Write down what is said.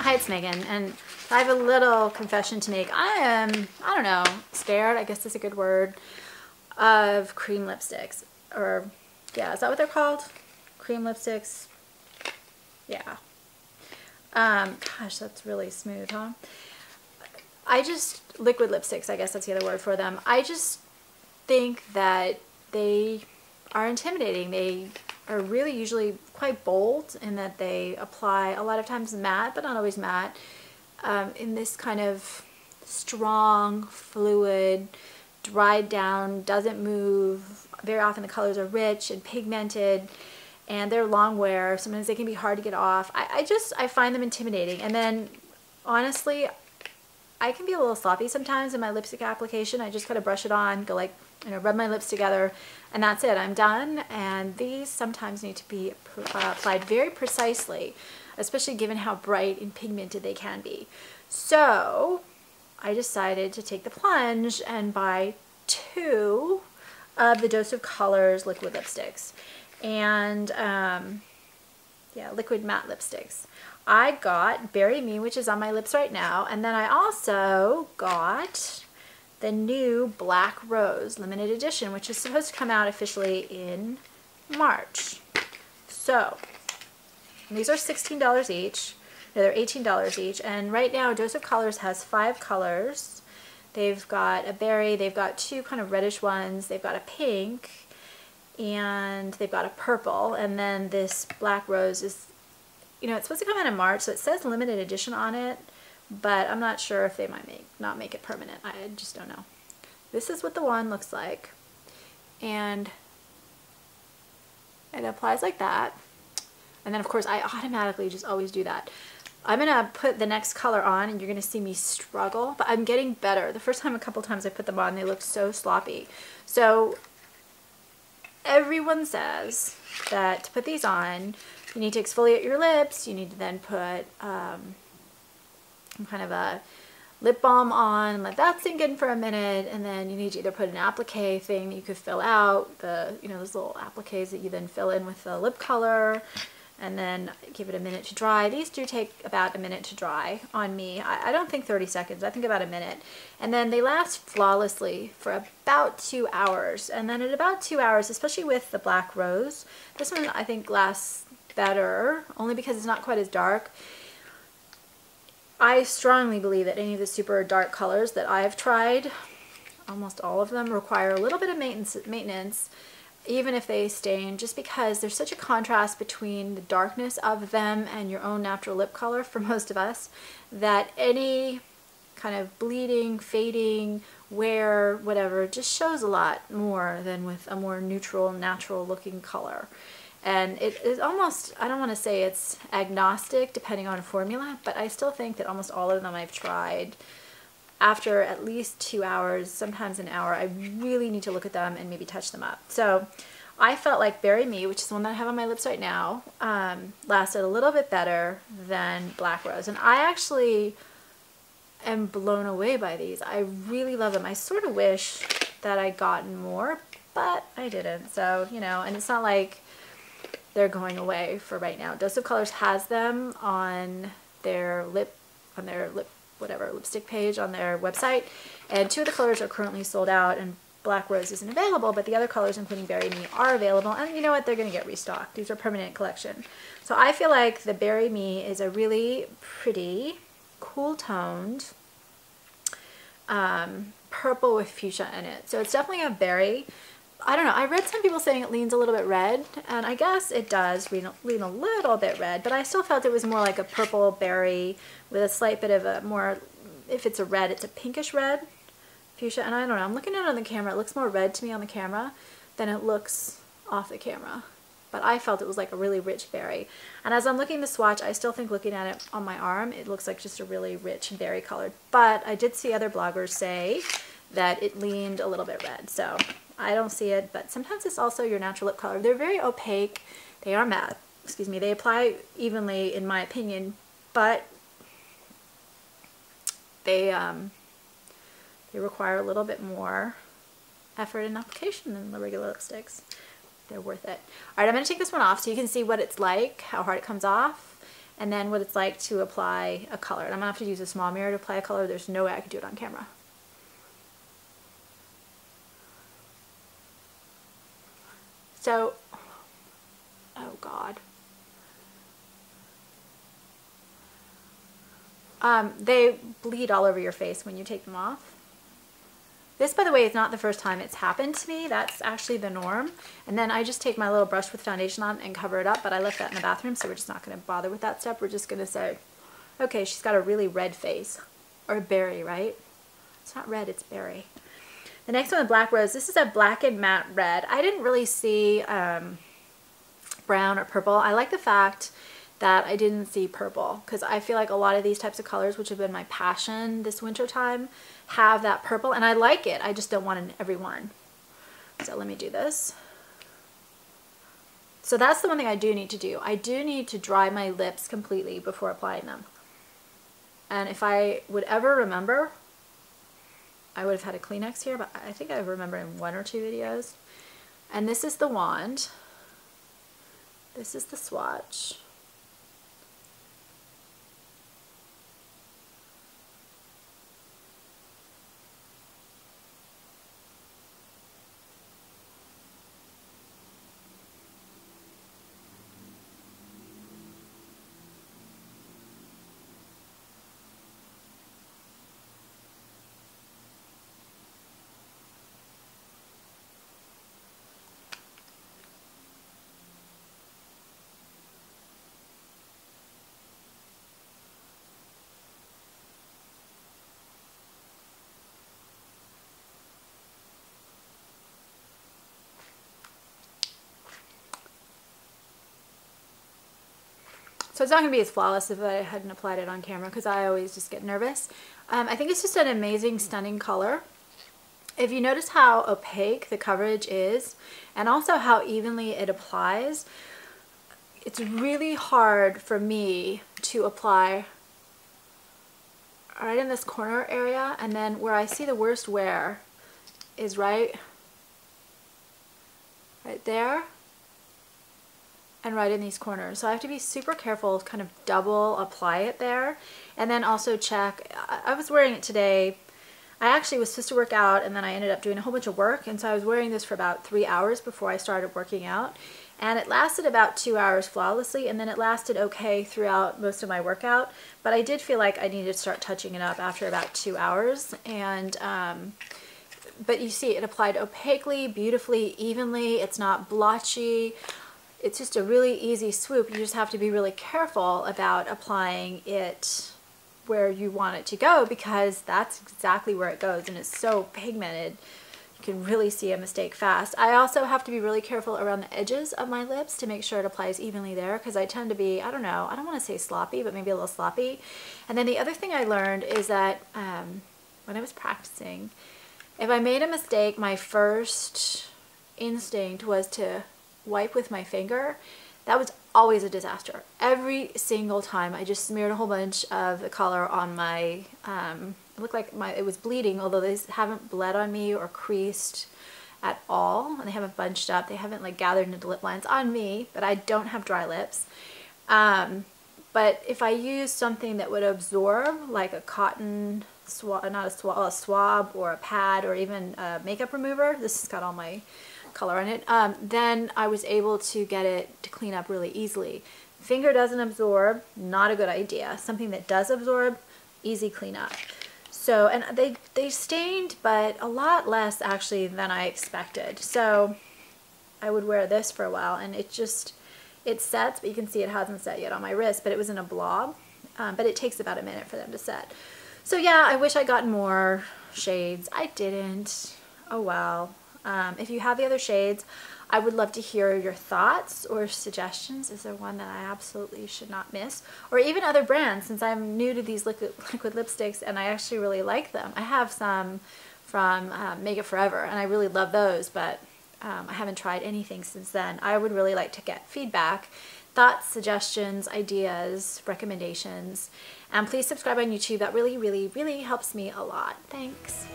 Hi, it's Megan, and I have a little confession to make. I don't know, scared, I guess is a good word, of cream lipsticks. Or, yeah, is that what they're called? Cream lipsticks? Yeah. Gosh, that's really smooth, huh? Liquid lipsticks, I guess that's the other word for them. I just think that they are intimidating. They are really usually quite bold in that they apply a lot of times matte, but not always matte, in this kind of strong, fluid, dried down, doesn't move. Very often the colors are rich and pigmented, and they're long wear. Sometimes they can be hard to get off. I find them intimidating. And then, honestly, I can be a little sloppy sometimes in my lipstick application. I just gotta brush it on, go like, rub my lips together, and that's it. I'm done. And these sometimes need to be applied very precisely, especially given how bright and pigmented they can be. So I decided to take the plunge and buy 2 of the Dose of Colors liquid lipsticks. And yeah, liquid matte lipsticks. I got Berry Me, which is on my lips right now, and then I also got the new Black Rose limited edition, which is supposed to come out officially in March. So these are $16 each. No, they're $18 each, and right now Dose of Colors has 5 colors. They've got a berry, they've got 2 kind of reddish ones, they've got a pink, and they've got a purple, and then this Black Rose is, it's supposed to come out in March, so it says limited edition on it, but I'm not sure if they might not make it permanent. I just don't know. This is what the one looks like, and it applies like that. And then of course I automatically just always do that. I'm gonna put the next color on, and you're gonna see me struggle, but I'm getting better. The first time, a couple times I put them on, they look so sloppy. So everyone says that to put these on, you need to exfoliate your lips. You need to then put some kind of a lip balm on, let that sink in for a minute, and then you need to either put an applique thing that you could fill out, those little appliques that you then fill in with the lip color, and then give it a minute to dry. These do take about a minute to dry on me. I don't think 30 seconds, I think about a minute. And then they last flawlessly for about 2 hours. And then at about 2 hours, especially with the Black Rose, this one I think lasts better, only because it's not quite as dark. I strongly believe that any of the super dark colors that I've tried, almost all of them, require a little bit of maintenance, even if they stain, just because there's such a contrast between the darkness of them and your own natural lip color for most of us, that any kind of bleeding, fading, wear, whatever, just shows a lot more than with a more neutral, natural looking color. And it is almost, I don't want to say it's agnostic depending on formula, but I still think that almost all of them I've tried, after at least 2 hours, sometimes an hour, I really need to look at them and maybe touch them up. So I felt like Berry Me, which is the one that I have on my lips right now, lasted a little bit better than Black Rose. And I actually am blown away by these. I really love them. I sort of wish that I'd gotten more, but I didn't. So, and it's not like they're going away for right now. Dose of Colors has them on their lipstick page on their website, and 2 of the colors are currently sold out, and Black Rose isn't available, but the other colors, including Berry Me, are available, and you know what, they're going to get restocked. These are permanent collection. So I feel like the Berry Me is a really pretty, cool toned purple with fuchsia in it. So it's definitely a berry. I don't know, I read some people saying it leans a little bit red, and I guess it does lean a little bit red, but I still felt it was more like a purple berry with a slight bit of a more, if it's a red, it's a pinkish red, fuchsia, and I don't know, I'm looking at it on the camera, it looks more red to me on the camera than it looks off the camera, but I felt it was like a really rich berry. And as I'm looking at the swatch, I still think looking at it on my arm, it looks like just a really rich berry colored, but I did see other bloggers say that it leaned a little bit red, so I don't see it, but sometimes it's also your natural lip color. They're very opaque. They are matte. Excuse me. They apply evenly, in my opinion, but they require a little bit more effort and application than the regular lipsticks. They're worth it. All right, I'm going to take this one off so you can see what it's like, how hard it comes off, and then what it's like to apply a color. And I'm gonna have to use a small mirror to apply a color. There's no way I could do it on camera. So, oh God. They bleed all over your face when you take them off. This, by the way, is not the first time it's happened to me. That's actually the norm. And then I just take my little brush with foundation on and cover it up, but I left that in the bathroom, so we're just not going to bother with that step. We're just going to say, okay, she's got a really red face. Or berry, right? It's not red, it's berry. The next one, Black Rose. This is a black and matte red. I didn't really see brown or purple. I like the fact that I didn't see purple, because I feel like a lot of these types of colors, which have been my passion this winter time, have that purple, and I like it. I just don't want it in every one. So let me do this. So that's the one thing I do need to do. I do need to dry my lips completely before applying them. And if I would ever remember, I would have had a Kleenex here, but I think I remember in 1 or 2 videos. And this is the wand. This is the swatch. So it's not going to be as flawless if I hadn't applied it on camera, because I always just get nervous. I think it's just an amazing, stunning color. If you notice how opaque the coverage is, and also how evenly it applies, it's really hard for me to apply right in this corner area, and then where I see the worst wear is right there. And right in these corners. So I have to be super careful to kind of double apply it there. And then also check, I was wearing it today. I actually was supposed to work out, and then I ended up doing a whole bunch of work. And so I was wearing this for about 3 hours before I started working out. And it lasted about 2 hours flawlessly, and then it lasted okay throughout most of my workout. But I did feel like I needed to start touching it up after about 2 hours. And but you see, it applied opaquely, beautifully, evenly. It's not blotchy. It's just a really easy swoop. You just have to be really careful about applying it where you want it to go, because that's exactly where it goes, and it's so pigmented. You can really see a mistake fast. I also have to be really careful around the edges of my lips to make sure it applies evenly there, because I tend to be, I don't know, I don't want to say sloppy, but maybe a little sloppy. And then the other thing I learned is that when I was practicing, if I made a mistake, my first instinct was to wipe with my finger. That was always a disaster. Every single time I just smeared a whole bunch of the color on my, it looked like it was bleeding, although they haven't bled on me or creased at all, and they haven't bunched up. They haven't like gathered into lip lines on me, but I don't have dry lips. But if I use something that would absorb, like a cotton swab, not a swab or a pad, or even a makeup remover, this has got all my color on it, then I was able to get it to clean up really easily. Finger doesn't absorb, not a good idea. Something that does absorb, easy cleanup. So, and they stained, but a lot less actually than I expected. So I would wear this for a while, and it sets, but you can see it hasn't set yet on my wrist, but it was in a blob, but it takes about a minute for them to set. So yeah, I wish I got more shades. I didn't. Oh well. If you have the other shades, I would love to hear your thoughts or suggestions. Is there one that I absolutely should not miss? Or even other brands, since I'm new to these liquid lipsticks and I actually really like them. I have some from Make It Forever, and I really love those, but I haven't tried anything since then. I would really like to get feedback, thoughts, suggestions, ideas, recommendations. And please subscribe on YouTube. That really, really, really helps me a lot. Thanks.